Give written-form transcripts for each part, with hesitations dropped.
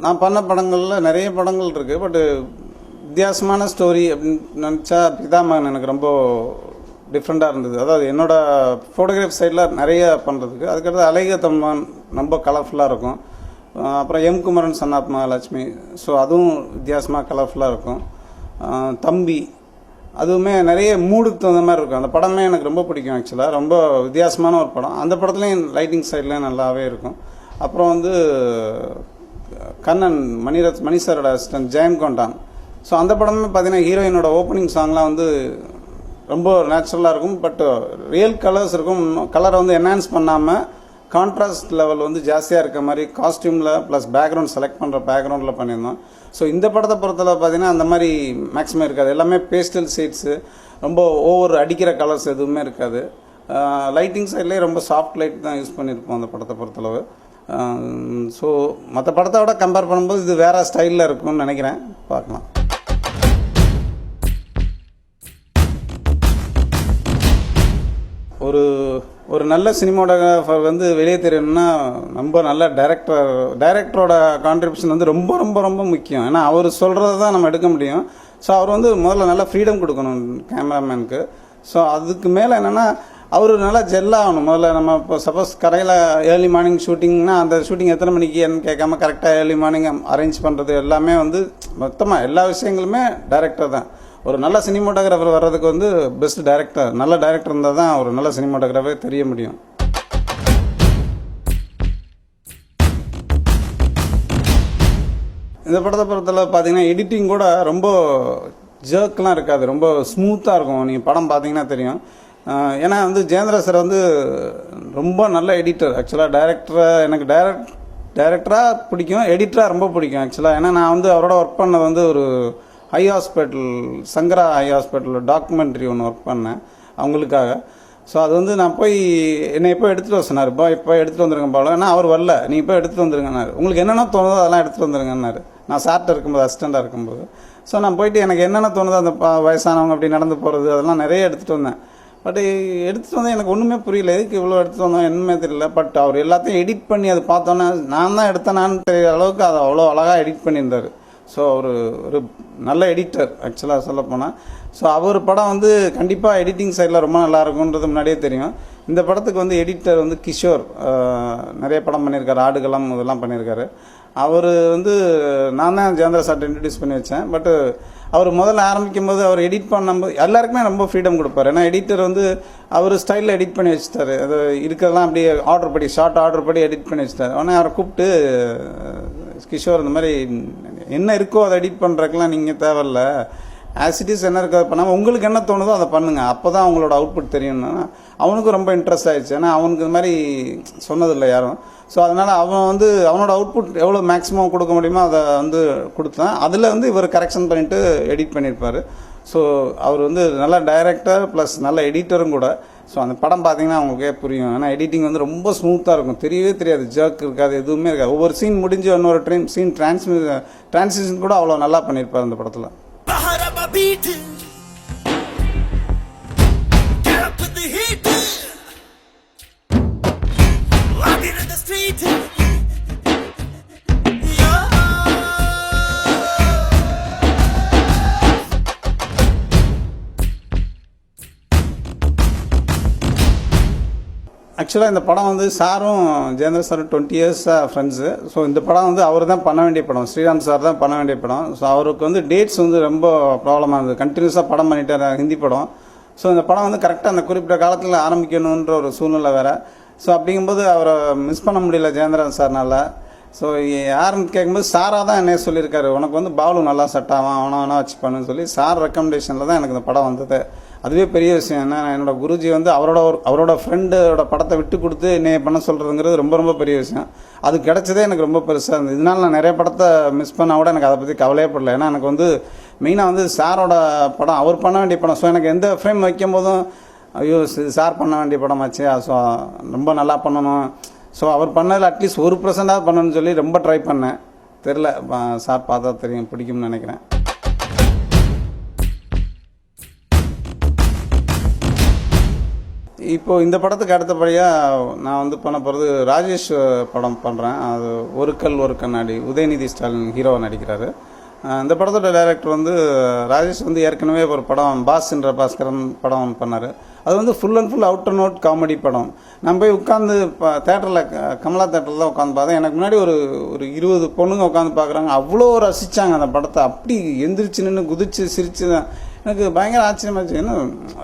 நான் பண்ண படங்களில் நிறைய படங்கள் இருக்குது. பட்டு வித்தியாசமான ஸ்டோரி அப்படின்னு நினச்சா பிதாமகன் எனக்கு ரொம்ப டிஃப்ரெண்ட்டாக இருந்தது. அதாவது என்னோடய ஃபோட்டோகிராஃப் சைடில் நிறைய பண்ணுறதுக்கு. அதுக்கடுத்து அழகிய தமிழன் ரொம்ப கலர்ஃபுல்லாக இருக்கும். அப்புறம் M Kumaran son of Mahalakshmi, so அதுவும் வித்தியாசமாக கலர்ஃபுல்லாக இருக்கும். தம்பி அதுவுமே நிறைய மூடுக்கு தகுந்த மாதிரி இருக்கும். அந்த படமே எனக்கு ரொம்ப பிடிக்கும். ஆக்சுவலாக ரொம்ப வித்தியாசமான ஒரு படம். அந்த படத்துலேயும் லைட்டிங் சைட்லேயும் நல்லாவே இருக்கும். அப்புறம் வந்து கண்ணன் மணி சாரோட அசிஸ்டன்ட் ஜெயம் கொண்டான். ஸோ அந்த படமே பார்த்தீங்கன்னா ஹீரோயினோட ஓப்பனிங் சாங்லாம் வந்து ரொம்ப நேச்சுரலாக இருக்கும். பட் ரியல் கலர்ஸ் இருக்கும். கலரை வந்து என்ஹான்ஸ் பண்ணாமல் கான்ட்ராஸ்ட் லெவல் வந்து ஜாஸ்தியாக இருக்க மாதிரி காஸ்டியூமில் ப்ளஸ் பேக்ரவுண்ட் செலக்ட் பண்ணுற பேக்ரவுண்டில் பண்ணியிருந்தோம். ஸோ இந்த படத்தை பொறுத்தளவு பார்த்தீங்கன்னா அந்த மாதிரி மேக்ஸிமம் இருக்காது. எல்லாமே பேஸ்டல் ஷேட்ஸு, ரொம்ப ஓவர் அடிக்கிற கலர்ஸ் எதுவுமே இருக்காது. லைட்டிங் சைட்லேயே ரொம்ப சாஃப்ட் லைட் தான் யூஸ் பண்ணியிருப்போம் அந்த படத்தை பொறுத்தளவு. ஸோ மற்ற படத்தை விட கம்பேர் பண்ணும்போது இது வேறு ஸ்டைலில் இருக்கும்னு நினைக்கிறேன். பார்க்கலாம். ஒரு நல்ல சினிமாட்டோகிராஃபர் வந்து வெளியே தெரியணும்னா ரொம்ப நல்ல டைரக்டரோட கான்ட்ரிபியூஷன் வந்து ரொம்ப ரொம்ப ரொம்ப முக்கியம். ஏன்னா அவர் சொல்கிறத தான் நம்ம எடுக்க முடியும். ஸோ அவர் வந்து முதல்ல நல்லா ஃப்ரீடம் கொடுக்கணும் கேமராமேனுக்கு. ஸோ அதுக்கு மேலே என்னென்னா அவர் நல்லா ஜெல்லாகணும். முதல்ல நம்ம இப்போ சப்போஸ் கடையில் ஏர்லி மார்னிங் ஷூட்டிங்னா அந்த ஷூட்டிங் எத்தனை மணிக்கு என்னன்னு கேட்காம கரெக்டாக ஏர்லி மார்னிங் அரேஞ்ச் பண்ணுறது எல்லாமே வந்து மொத்தமாக எல்லா விஷயங்களுமே டைரக்டர் தான். ஒரு நல்ல சினிமாட்டோகிராஃபர் வர்றதுக்கு வந்து பெஸ்ட் டைரக்டர், நல்ல டைரக்டர் இருந்தால் தான் ஒரு நல்ல சினிமாட்டோகிராஃபர் தெரிய முடியும். இந்த படத்தை பொறுத்தளவு பார்த்தீங்கன்னா எடிட்டிங் கூட ரொம்ப ஜர்க்லாம் இருக்காது, ரொம்ப ஸ்மூத்தாக இருக்கும். நீங்கள் படம் பார்த்தீங்கன்னா தெரியும். ஏன்னா வந்து ஜெயேந்திர சார் வந்து ரொம்ப நல்ல எடிட்டர். ஆக்சுவலாக எனக்கு டைரக்டராக பிடிக்கும், எடிட்டராக ரொம்ப பிடிக்கும் ஆக்சுவலாக. ஏன்னா நான் வந்து அவரோட ஒர்க் பண்ணது வந்து ஒரு ஹை ஹாஸ்பிட்டல், சங்கரா ஹை ஹாஸ்பிட்டலில் டாக்குமெண்ட்ரி ஒன்று ஒர்க் பண்ணேன் அவங்களுக்காக. ஸோ அது வந்து நான் போய் என்னை எப்போ எடுத்துகிட்டு வர சொன்னார். இப்போ எடுத்துகிட்டு வந்துருங்க போல. ஏன்னா அவர் வரல, நீ இப்போ எடுத்துகிட்டு வந்துருங்கன்னாரு. உங்களுக்கு என்னென்ன தோணுதோ அதெல்லாம் எடுத்துகிட்டு வந்துருங்கன்னாரு. நான் சார்ட்ட இருக்கும்போது, அசிஸ்டண்ட்டாக இருக்கும்போது. ஸோ நான் போயிட்டு எனக்கு என்னென்ன தோணுதோ அந்த வயசானவங்க அப்படி நடந்து போகிறது அதெல்லாம் நிறைய எடுத்துகிட்டு வந்தேன். பட் எடுத்துகிட்டு வந்தேன் எனக்கு ஒன்றுமே புரியல, எதுக்கு இவ்வளோ எடுத்துகிட்டு வந்தோம் என்னமே தெரியல. பட் அவர் எல்லாத்தையும் எடிட் பண்ணி அதை பார்த்தோன்னே நான் தான் எடுத்தேனான்னு தெரியற அளவுக்கு அதை அவ்வளோ அழகாக எடிட் பண்ணியிருந்தார். ஸோ ஒரு நல்ல எடிட்டர் ஆக்சுவலாக சொல்லப்போனால். ஸோ அவர் படம் வந்து கண்டிப்பாக எடிட்டிங் சைடில் ரொம்ப நல்லா இருக்குன்றது முன்னாடியே தெரியும். இந்த படத்துக்கு வந்து எடிட்டர் வந்து கிஷோர், நிறைய படம் பண்ணியிருக்காரு, ஆடுகளம் இதெல்லாம் பண்ணியிருக்காரு. அவர் வந்து நான் தான் ஜெயேந்திர சார்ட்ட இன்ட்ரடியூஸ் பண்ணி வச்சேன். பட்டு அவர் முதல்ல ஆரம்பிக்கும் போது அவர் எடிட் பண்ணும்போது எல்லாருக்குமே ரொம்ப ஃப்ரீடம் கொடுப்பார். ஏன்னா எடிட்டர் வந்து அவர் ஸ்டைலில் எடிட் பண்ணி வச்சுட்டாரு. அது இருக்கிறதெல்லாம் அப்படியே ஷார்ட் ஆர்டர் படி எடிட் பண்ணி வச்சுட்டாரு. உடனே அவரை கூப்பிட்டு, கிஷோர் இந்த மாதிரி என்ன இருக்கோ அதை எடிட் பண்ணுறதுக்கெலாம் நீங்கள் தேவையில்ல, ஆசிட்டிஸ் என்ன இருக்கோ அதை பண்ணாமல் உங்களுக்கு என்ன தோணுதோ அதை பண்ணுங்கள், அப்போ தான் அவங்களோட அவுட்புட் தெரியும்னா அவனுக்கும் ரொம்ப இன்ட்ரெஸ்ட் ஆகிடுச்சு. ஏன்னா அவனுக்கு இது மாதிரி சொன்னதில்லை யாரும். ஸோ அதனால் அவன் வந்து அவனோட அவுட்புட் எவ்வளோ மேக்ஸிமம் கொடுக்க முடியுமோ அதை வந்து கொடுத்தான். அதில் வந்து இவர் கரெக்ஷன் பண்ணிவிட்டு எடிட் பண்ணியிருப்பார். ஸோ அவர் வந்து நல்ல டைரக்டர் ப்ளஸ் நல்ல எடிட்டரும் கூட. ஸோ அந்த படம் பார்த்தீங்கன்னா அவங்களுக்கே புரியும். ஏன்னா எடிட்டிங் வந்து ரொம்ப ஸ்மூத்தாக இருக்கும், தெரியவே தெரியாது, ஜர்க் இருக்காது, எதுவுமே இருக்காது. ஒவ்வொரு சீன் முடிஞ்சு இன்னொரு சீன் டிரான்சிஷன் கூட அவ்வளோ நல்லா பண்ணியிருப்பார் அந்த படத்தில். ஆக்சுவலாக இந்த படம் வந்து சாரும் ஜெயேந்திர சாரும் 20 இயர்ஸாக ஃப்ரெண்ட்ஸு. ஸோ இந்த படம் வந்து அவர் தான் பண்ண வேண்டிய படம், ஸ்ரீராம் சார் தான் பண்ண வேண்டிய படம். ஸோ அவருக்கு வந்து டேட்ஸ் வந்து ரொம்ப ப்ராப்ளமாக இருந்தது, கண்டினியூஸாக படம் பண்ணிட்டார் ஹிந்தி படம். ஸோ இந்த படம் வந்து கரெக்டாக அந்த குறிப்பிட்ட காலத்தில் ஆரம்பிக்கணுன்ற ஒரு சூழ்நிலை வேறு. ஸோ அப்படிங்கும்போது அவரை மிஸ் பண்ண முடியல ஜெயேந்திரன் சார்னால். ஸோ யாருன்னு கேட்கும்போது சாராக தான் என்னைய சொல்லியிருக்காரு, உனக்கு வந்து பாலு நல்லா செட் ஆவான், அவனா வச்சு பண்ணுன்னு சொல்லி சார் ரெக்கமெண்டேஷனில் தான் எனக்கு இந்த படம் வந்தது. அதுவே பெரிய விஷயம். என்ன, என்னோடய குருஜி வந்து அவரோட ஃப்ரெண்டோட படத்தை விட்டு கொடுத்து என்னை பண்ண சொல்கிறதுங்கிறது ரொம்ப ரொம்ப பெரிய விஷயம். அது கிடைச்சதே எனக்கு ரொம்ப பெருசாக இருந்தது. இதனால் நான் நிறைய படத்தை மிஸ் பண்ணால் கூட எனக்கு அதை பற்றி கவலையே படல. ஏன்னா எனக்கு வந்து மெயினாக வந்து சாரோட படம், அவர் பண்ண வேண்டிய படம். ஸோ எனக்கு எந்த ஃப்ரேம் வைக்கும் போதும் ஐயோ சார் பண்ண வேண்டிய படமாச்சு, ஸோ ரொம்ப நல்லா பண்ணணும், ஸோ அவர் பண்ணதில் அட்லீஸ்ட் 1% பண்ணணும்னு சொல்லி ரொம்ப ட்ரை பண்ணேன். தெரில, சார் பார்த்தா தெரியும், பிடிக்கும்னு நினைக்கிறேன். இப்போ இந்த படத்துக்கு அடுத்தபடியாக நான் வந்து பண்ண போகிறது ராஜேஷ் படம் பண்ணுறேன். அது ஒரு கல் ஒரு கண்ணாடி, உதயநிதி ஸ்டாலின் ஹீரோவை நடிக்கிறாரு. இந்த படத்தோட டைரக்டர் வந்து ராஜேஷ் வந்து ஏற்கனவே ஒரு படம் பாஸ்ன்ற பாஸ்கரன் படம் ஒன்று பண்ணார். அது வந்து full and full out and out comedy படம். நான் போய் உட்காந்து இப்போ தேட்டரில் கமலா தேட்டரில் தான் உட்காந்து பார்த்தேன். எனக்கு முன்னாடி ஒரு 20 பொண்ணுங்க உட்காந்து பார்க்குறாங்க. அவ்வளோ ரசித்தாங்க அந்த படத்தை. அப்படி எந்திரிச்சு நின்று குதிச்சு சிரிச்சு எனக்கு பயங்கர ஆச்சரியமாச்சு. என்ன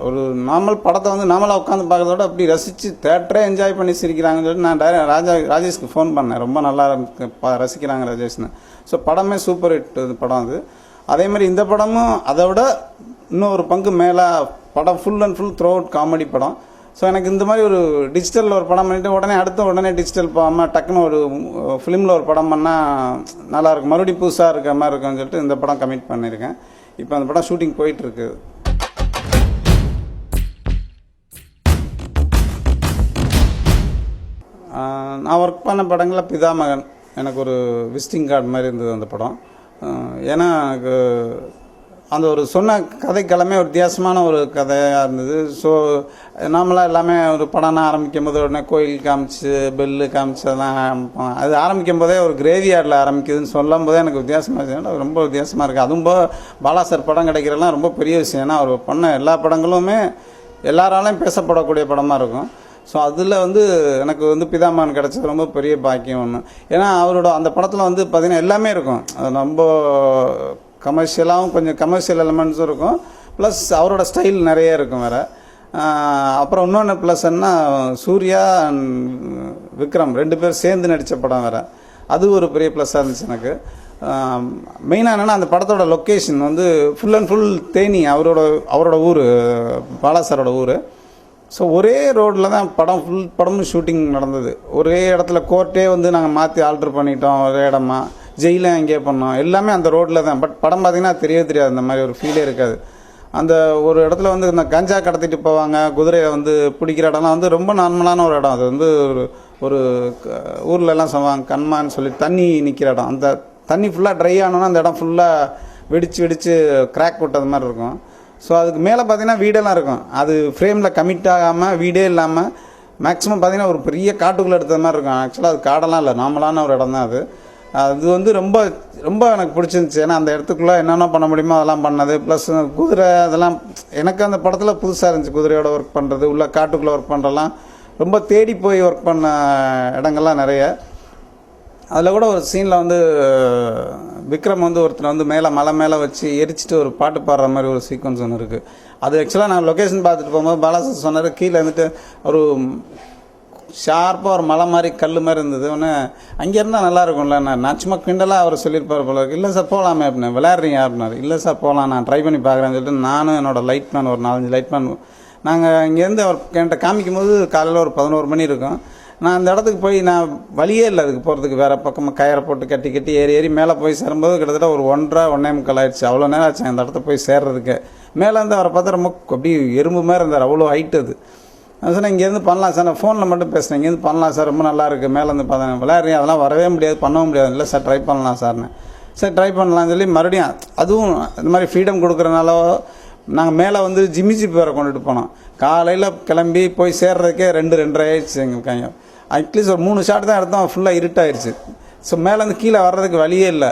ஒரு நார்மல் படத்தை வந்து நார்மலாக உட்காந்து பார்க்கறதோட அப்படி ரசித்து தேட்டரே என்ஜாய் பண்ணி சிரிக்கிறாங்கன்னு சொல்லிட்டு நான் ராஜேஷ்க்கு ஃபோன் பண்ணேன். ரொம்ப நல்லா இருக்கு, ரசிக்கிறாங்க ராஜேஷ்னு. ஸோ படமே சூப்பர் ஹிட் படம் அது. அதே மாதிரி இந்த படமும் அதை விட இன்னும் ஒரு பங்கு மேலே படம் full and full through out comedy படம். ஸோ எனக்கு இந்த மாதிரி ஒரு டிஜிட்டலில் ஒரு படம் பண்ணிவிட்டு உடனே டிஜிட்டல் போகாமல் டக்குன்னு ஒரு ஃபிலிமில் ஒரு படம் பண்ணால் நல்லாயிருக்கும், மறுபடியும் புதுசாக இருக்கிற மாதிரி இருக்குன்னு சொல்லிட்டு இந்த படம் கமிட் பண்ணியிருக்கேன். இப்போ அந்த படம் ஷூட்டிங் போயிட்டுருக்கு. நான் ஒர்க் பண்ண படங்களில் பிதாமகன் எனக்கு ஒரு விசிட்டிங் கார்டு மாதிரி இருந்தது அந்த படம். ஏன்னா எனக்கு அந்த ஒரு சொன்ன கதைக்கிழமை ஒரு வித்தியாசமான ஒரு கதையாக இருந்தது. ஸோ நார்மலாக எல்லாமே ஒரு படம்னா ஆரம்பிக்கும் போது உடனே கோயில் காமிச்சு பெல்லு காமிச்சு அதெல்லாம் அது ஆரம்பிக்கும் போதே ஒரு கிரேவி யார்டில் ஆரம்பிக்குதுன்னு சொல்லும் போதே எனக்கு வித்தியாசமாக இருந்துச்சு. ரொம்ப வித்தியாசமாக இருக்குது. அதுவும் பாலா சார் படம் கிடைக்கிறதுலாம் ரொம்ப பெரிய விஷயம். ஏன்னா அவர் பண்ண எல்லா படங்களுமே எல்லாராலையும் பேசப்படக்கூடிய படமாக இருக்கும். ஸோ அதில் வந்து எனக்கு வந்து பிதாமகன் கிடச்சது ரொம்ப பெரிய பாக்கியம் ஒன்று. ஏன்னா அவரோட அந்த படத்தில் வந்து பார்த்திங்கன்னா எல்லாமே இருக்கும். அது ரொம்ப கமர்ஷியலாகவும் கொஞ்சம் கமர்ஷியல் எலமெண்ட்ஸும் இருக்கும், ப்ளஸ் அவரோட ஸ்டைல் நிறைய இருக்கும் வேறு. அப்புறம் இன்னொன்று ப்ளஸ் என்ன, சூர்யா அண்ட் விக்ரம் 2 பேர் சேர்ந்து நடித்த படம் வேறு. அது ஒரு பெரிய ப்ளஸ்ஸாக இருந்துச்சு எனக்கு. மெயினாக என்னென்னா அந்த படத்தோட லொக்கேஷன் வந்து ஃபுல் அண்ட் ஃபுல் தேனி, அவரோட ஊர், பாலா சாரோட ஊர். ஸோ ஒரே ரோட்டில் தான் படமும் ஷூட்டிங் நடந்தது. ஒரே இடத்துல கோர்ட்டே வந்து நாங்கள் மாற்றி ஆல்ட்ரு பண்ணிட்டோம், ஒரே இடமா ஜெயிலும் எங்கேயே பண்ணோம், எல்லாமே அந்த ரோட்டில் தான். பட் படம் பார்த்திங்கன்னா தெரியாது, அந்த மாதிரி ஒரு ஃபீலே இருக்காது. அந்த ஒரு இடத்துல வந்து இந்த கஞ்சா கடத்திட்டு போவாங்க, குதிரையை வந்து பிடிக்கிற இடம்லாம் வந்து ரொம்ப நார்மலான ஒரு இடம். அது வந்து ஒரு ஊர்லெலாம் சொல்லுவாங்க கண்மான்னு சொல்லி தண்ணி நிற்கிற இடம். அந்த தண்ணி ஃபுல்லாக ட்ரை ஆனோன்னா அந்த இடம் ஃபுல்லாக வெடித்து கிராக் விட்டது மாதிரி இருக்கும். ஸோ அதுக்கு மேலே பார்த்திங்கன்னா வீடெல்லாம் இருக்கும். அது ஃப்ரேமில் கமிட் ஆகாமல் வீடே இல்லாமல் மேக்ஸிமம் பார்த்திங்கன்னா ஒரு பெரிய காட்டுக்குள்ளே எடுத்தது மாதிரி இருக்கும். ஆக்சுவலாக அது காடெல்லாம் இல்லை, நார்மலான ஒரு இடம் தான் அது. அது வந்து ரொம்ப ரொம்ப எனக்கு பிடிச்சிருந்துச்சி. ஏன்னா அந்த இடத்துக்குள்ளே என்னென்ன பண்ண முடியுமோ அதெல்லாம் பண்ணது. ப்ளஸ் குதிரை அதெல்லாம் எனக்கு அந்த படத்தில் புதுசாக இருந்துச்சு. குதிரையோட ஒர்க் பண்ணுறது, உள்ள காட்டுக்குள்ளே ஒர்க் பண்ணுறலாம் ரொம்ப தேடி போய் ஒர்க் பண்ண இடங்கள்லாம் நிறைய. அதில் கூட ஒரு சீனில் வந்து விக்ரம் வந்து ஒருத்தர் வந்து மலை மேலே வச்சு எரிச்சிட்டு ஒரு பாட்டு பாடுற மாதிரி ஒரு சீக்வன்ஸ் ஒன்று இருக்குது. அது ஆக்சுவலாக நான் லொக்கேஷன் பார்த்துட்டு போகும்போது பாலாசர் சொன்னார், கீழே வந்துட்டு ஒரு ஷார்ப்பாக ஒரு மலை மாதிரி கல் மாதிரி இருந்தது. ஒன்று அங்கே இருந்தால் நல்லா இருக்கும்ல. நான் சும்மா கிண்டலாக அவர் சொல்லியிருப்பார் போல. இல்லை சார் போகலாமே அப்படின்னு. விளையாடுறீங்க அப்படின்னாரு. இல்லை சார் போகலாம், நான் ட்ரை பண்ணி பார்க்குறேன்னு சொல்லிட்டு நானும் என்னோட லைட்மேன் ஒரு 4-5 லைட்மேன் நாங்கள் இங்கேருந்து அவர் என்கிட்ட காமிக்கும் போது காலையில் ஒரு 11 மணி இருக்கும். நான் அந்த இடத்துக்கு போய் நான் வழியே இல்லை அதுக்கு போகிறதுக்கு. வேறு பக்கமாக கயிறை போட்டு கட்டி ஏறி மேலே போய் சேரும்போது கிட்டத்தட்ட ஒரு 1:30 ஆயிடுச்சு. அவ்வளோ நேரம் ஆச்சு அந்த இடத்த போய் சேர்றதுக்கு. மேலே இருந்து அவரை பார்த்தா ரொம்ப அப்படி எறும்பு மாதிரி இருந்தார், அவ்வளோ ஹைட் அது. நான் சொன்னேன் இங்கேருந்து பண்ணலாம் சார், நான் ஃபோனில் மட்டும் பேசுனேன், இங்கேருந்து பண்ணலாம் சார், ரொம்ப நல்லா இருக்குது. மேலேருந்து பார்த்தேன் விளையாடுறீங்க, அதெல்லாம் வரவே முடியாது, பண்ணவும் முடியாது. இல்லை சார் ட்ரை பண்ணலாம் சார்னு. சார் ட்ரை பண்ணலாம்னு சொல்லி மறுபடியும் அதுவும் இந்த மாதிரி ஃப்ரீடம் கொடுக்குறனால நாங்கள் மேலே வந்து ஜிம்மி வேறு கொண்டுட்டு போனோம். காலையில் கிளம்பி போய் சேர்றதுக்கே 2-2:30 ஆயிடுச்சு எங்களுக்கு. அட்லீஸ்ட் ஒரு 3 ஷாட் தான் எடுத்தோம், ஃபுல்லாக இருட்டாயிடுச்சு. ஸோ மேலேருந்து கீழே வர்றதுக்கு வழியே இல்லை.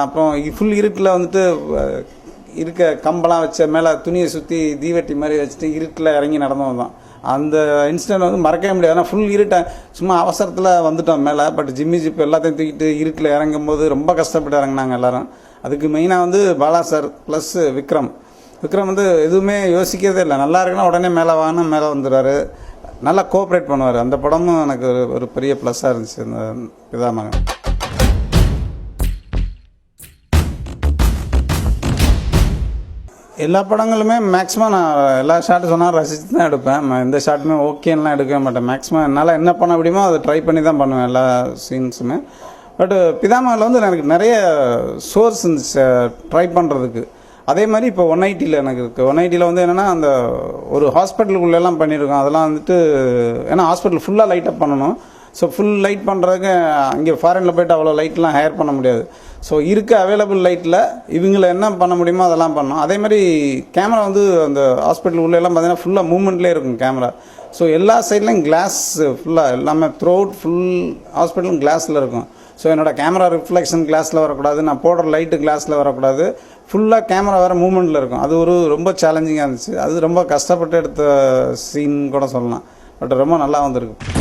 அப்புறம் ஃபுல் இருட்டில் வந்துட்டு இருக்க கம்பெல்லாம் வச்ச மேலே துணியை சுற்றி தீவெட்டி மாதிரி வச்சுட்டு இருட்டில் இறங்கி நடந்தோம் தான். அந்த இன்சிடென்ட் வந்து மறக்கவே முடியாது. ஆனால் ஃபுல் இருட்டை சும்மா அவசரத்தில் வந்துட்டோம் மேலே. பட் ஜிம்மி ஜிப் எல்லாத்தையும் தூக்கிட்டு இருட்டில் இறங்கும் போது ரொம்ப கஷ்டப்பட்டு இறங்கினாங்க எல்லோரும். அதுக்கு மெயினாக வந்து பாலா சார் ப்ளஸ் விக்ரம் வந்து எதுவுமே யோசிக்கிறதே இல்லை. நல்லா இருக்குன்னா உடனே மேலே வாங்கினா மேலே வந்துடுறாரு, நல்லா கோஆப்ரேட் பண்ணுவார். அந்த படமும் எனக்கு ஒரு பெரிய ப்ளஸ்ஸாக இருந்துச்சு அந்த பிதாமகன். எல்லா படங்களுமே மேக்ஸிமம் நான் எல்லா ஷாட்டும் சொன்னால் ரசித்து தான் எடுப்பேன். எந்த ஷாட்டுமே ஓகேன்னெலாம் எடுக்கவே மாட்டேன். மேக்ஸிமம் என்னால் என்ன பண்ண முடியுமோ அதை ட்ரை பண்ணி தான் பண்ணுவேன் எல்லா சீன்ஸுமே. பட் பிதாமகனில் வந்து எனக்கு நிறைய சோர்ஸ் இருந்துச்சு ட்ரை பண்ணுறதுக்கு. அதே மாதிரி இப்போ 180ல் எனக்கு இருக்குது. 180ல் வந்து என்னென்னா அந்த ஒரு ஹாஸ்பிட்டலுக்குள்ளெல்லாம் பண்ணியிருக்கோம். அதெல்லாம் வந்துட்டு ஏன்னா ஹாஸ்பிட்டல் ஃபுல்லாக லைட்டப் பண்ணணும். ஸோ ஃபுல் லைட் பண்ணுறதுக்கு அங்கே ஃபாரினில் போய்ட்டு அவ்வளோ லைட்லாம் ஹையர் பண்ண முடியாது. ஸோ இருக்க அவைலபிள் லைட்டில் இவங்களை என்ன பண்ண முடியுமோ அதெல்லாம் பண்ணோம். அதே மாதிரி கேமரா வந்து அந்த ஹாஸ்பிட்டல் உள்ளெல்லாம் பார்த்தீங்கன்னா ஃபுல்லாக மூவ்மெண்ட்லேயே இருக்கும் கேமரா. ஸோ எல்லா சைட்லையும் கிளாஸ் ஃபுல்லாக எல்லாமே த்ரூ அவுட் ஃபுல் ஹாஸ்பிட்டலும் கிளாஸில் இருக்கும். ஸோ என்னோட கேமரா ரிஃப்ளெக்ஷன் கிளாஸில் வரக்கூடாது, நான் போடுற லைட்டு கிளாஸில் வரக்கூடாது, ஃபுல்லாக கேமரா வேறு மூமெண்ட்டில் இருக்கும். அது ஒரு ரொம்ப சேலஞ்சிங்காக இருந்துச்சு. அது ரொம்ப கஷ்டப்பட்டு எடுத்த சீன் கூட சொல்லலாம். பட் ரொம்ப நல்லா வந்திருக்கு.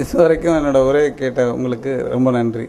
இது வரைக்கும் என்னோட உரையை கேட்ட உங்களுக்கு ரொம்ப நன்றி.